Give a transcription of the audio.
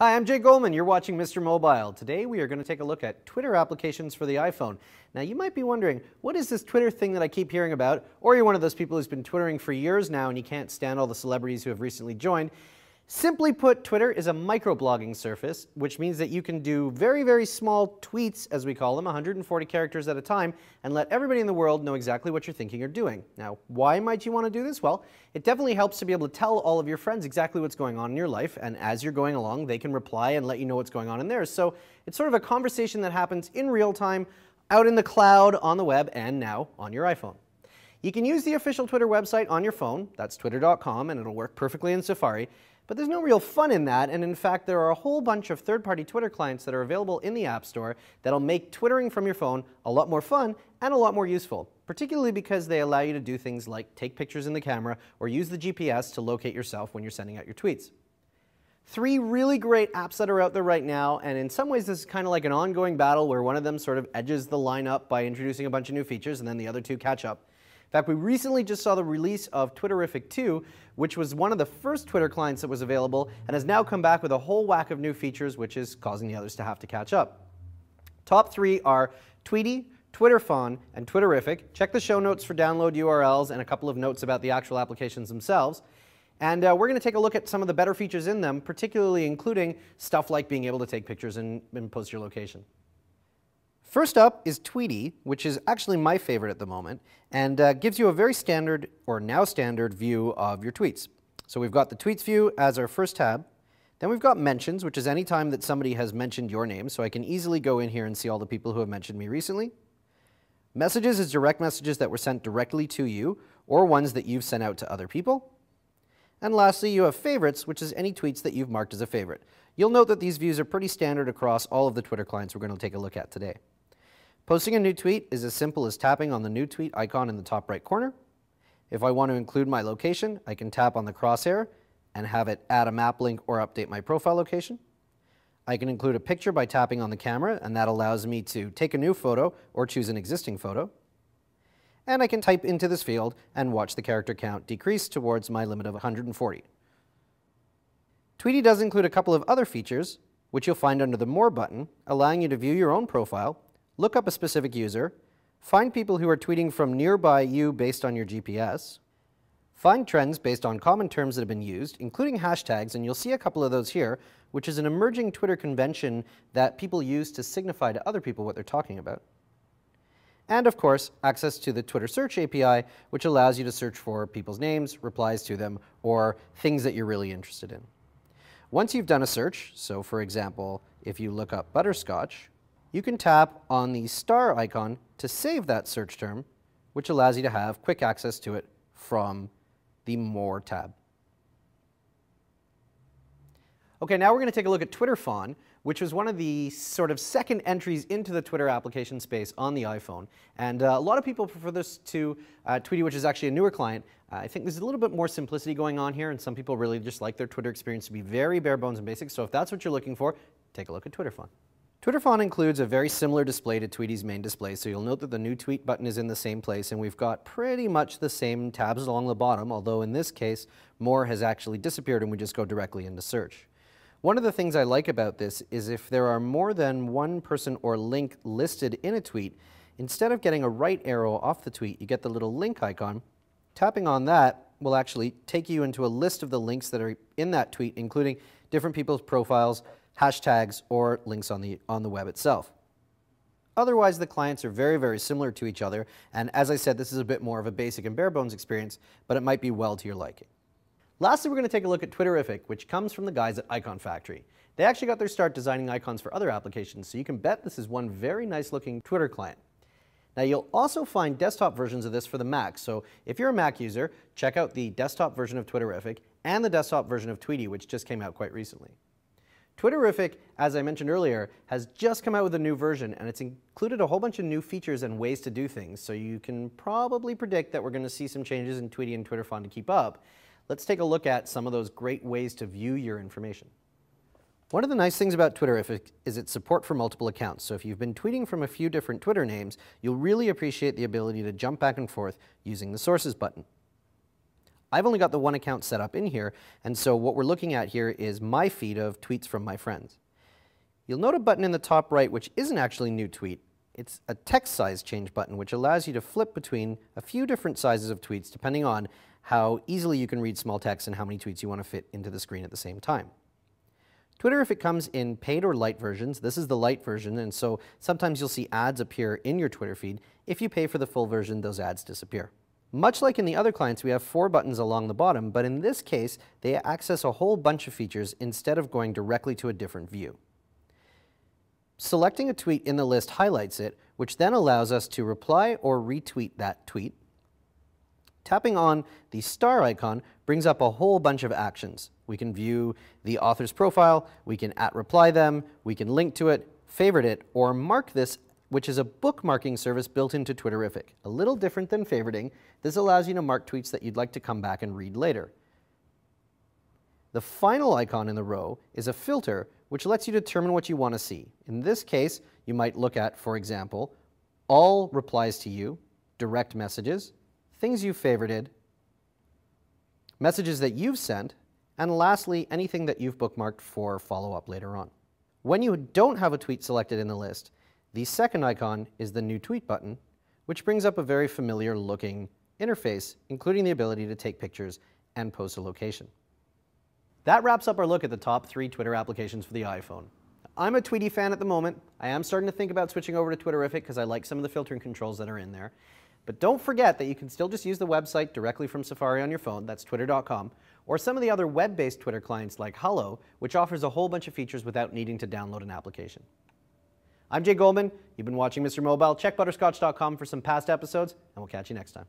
Hi, I'm Jay Goldman. You're watching Mr. Mobile. Today we are going to take a look at Twitter applications for the iPhone. Now you might be wondering, what is this Twitter thing that I keep hearing about? Or you're one of those people who's been Twittering for years now and you can't stand all the celebrities who have recently joined. Simply put, Twitter is a microblogging surface, which means that you can do very, very small tweets, as we call them, 140 characters at a time, and let everybody in the world know exactly what you're thinking or doing. Now, why might you want to do this? Well, it definitely helps to be able to tell all of your friends exactly what's going on in your life, and as you're going along, they can reply and let you know what's going on in theirs. So it's sort of a conversation that happens in real time, out in the cloud, on the web, and now on your iPhone. You can use the official Twitter website on your phone, that's twitter.com, and it'll work perfectly in Safari. But there's no real fun in that, and in fact there are a whole bunch of third-party Twitter clients that are available in the App Store that'll make Twittering from your phone a lot more fun and a lot more useful, particularly because they allow you to do things like take pictures in the camera or use the GPS to locate yourself when you're sending out your tweets. Three really great apps that are out there right now, and in some ways this is kind of like an ongoing battle where one of them sort of edges the line up by introducing a bunch of new features and then the other two catch up. In fact, we recently just saw the release of Twitterific 2, which was one of the first Twitter clients that was available and has now come back with a whole whack of new features, which is causing the others to have to catch up. Top three are Tweety, Twitterfon, and Twitterific. Check the show notes for download URLs and a couple of notes about the actual applications themselves. And we're going to take a look at some of the better features in them, particularly including stuff like being able to take pictures and post your location. First up is Tweety, which is actually my favorite at the moment, and gives you a very standard, or now standard, view of your tweets. So we've got the Tweets view as our first tab. Then we've got Mentions, which is any time that somebody has mentioned your name, so I can easily go in here and see all the people who have mentioned me recently. Messages is direct messages that were sent directly to you, or ones that you've sent out to other people. And lastly, you have Favorites, which is any tweets that you've marked as a favorite. You'll note that these views are pretty standard across all of the Twitter clients we're going to take a look at today. Posting a new tweet is as simple as tapping on the new tweet icon in the top right corner. If I want to include my location, I can tap on the crosshair and have it add a map link or update my profile location. I can include a picture by tapping on the camera, and that allows me to take a new photo or choose an existing photo. And I can type into this field and watch the character count decrease towards my limit of 140. Tweety does include a couple of other features, which you'll find under the More button, allowing you to view your own profile, look up a specific user, find people who are tweeting from nearby you based on your GPS, find trends based on common terms that have been used, including hashtags, and you'll see a couple of those here, which is an emerging Twitter convention that people use to signify to other people what they're talking about. And of course, access to the Twitter Search API, which allows you to search for people's names, replies to them, or things that you're really interested in. Once you've done a search, so for example, if you look up butterscotch, you can tap on the star icon to save that search term, which allows you to have quick access to it from the More tab. Okay, now we're going to take a look at Twitterfon, which was one of the sort of second entries into the Twitter application space on the iPhone. And a lot of people prefer this to Tweety, which is actually a newer client. I think there's a little bit more simplicity going on here, and some people really just like their Twitter experience to be very bare bones and basic. So if that's what you're looking for, take a look at Twitterfon. Twitterfon includes a very similar display to Tweety's main display, so you'll note that the new tweet button is in the same place, and we've got pretty much the same tabs along the bottom, although in this case, More has actually disappeared and we just go directly into search. One of the things I like about this is if there are more than one person or link listed in a tweet, instead of getting a right arrow off the tweet, you get the little link icon. Tapping on that will actually take you into a list of the links that are in that tweet, including different people's profiles, hashtags, or links on the web itself. Otherwise, the clients are very, very similar to each other, and as I said, this is a bit more of a basic and bare bones experience, but it might be well to your liking. Lastly, we're going to take a look at Twitterific, which comes from the guys at Icon Factory. They actually got their start designing icons for other applications, so you can bet this is one very nice looking Twitter client. Now you'll also find desktop versions of this for the Mac, so if you're a Mac user, check out the desktop version of Twitterific and the desktop version of Tweety, which just came out quite recently. Twitterific, as I mentioned earlier, has just come out with a new version, and it's included a whole bunch of new features and ways to do things, so you can probably predict that we're going to see some changes in Tweety and Twitterfon to keep up. Let's take a look at some of those great ways to view your information. One of the nice things about Twitterific is its support for multiple accounts, so if you've been tweeting from a few different Twitter names, you'll really appreciate the ability to jump back and forth using the Sources button. I've only got the one account set up in here, and so what we're looking at here is my feed of tweets from my friends. You'll note a button in the top right which isn't actually New Tweet. It's a text size change button which allows you to flip between a few different sizes of tweets depending on how easily you can read small text and how many tweets you want to fit into the screen at the same time. Twitter, if it comes in paid or light versions, this is the light version, and so sometimes you'll see ads appear in your Twitter feed. If you pay for the full version, those ads disappear. Much like in the other clients, we have 4 buttons along the bottom, but in this case, they access a whole bunch of features instead of going directly to a different view. Selecting a tweet in the list highlights it, which then allows us to reply or retweet that tweet. Tapping on the star icon brings up a whole bunch of actions. We can view the author's profile, we can @reply them, we can link to it, favorite it, or mark this, which is a bookmarking service built into Twitterrific. A little different than favoriting, this allows you to mark tweets that you'd like to come back and read later. The final icon in the row is a filter, which lets you determine what you want to see. In this case, you might look at, for example, all replies to you, direct messages, things you've favorited, messages that you've sent, and lastly, anything that you've bookmarked for follow-up later on. When you don't have a tweet selected in the list, the second icon is the New Tweet button, which brings up a very familiar looking interface, including the ability to take pictures and post a location. That wraps up our look at the top 3 Twitter applications for the iPhone. I'm a Tweety fan at the moment. I am starting to think about switching over to Twitterrific because I like some of the filtering controls that are in there. But don't forget that you can still just use the website directly from Safari on your phone, that's twitter.com, or some of the other web-based Twitter clients like Hello, which offers a whole bunch of features without needing to download an application. I'm Jay Goldman. You've been watching Mr. Mobile. Check butterscotch.com for some past episodes, and we'll catch you next time.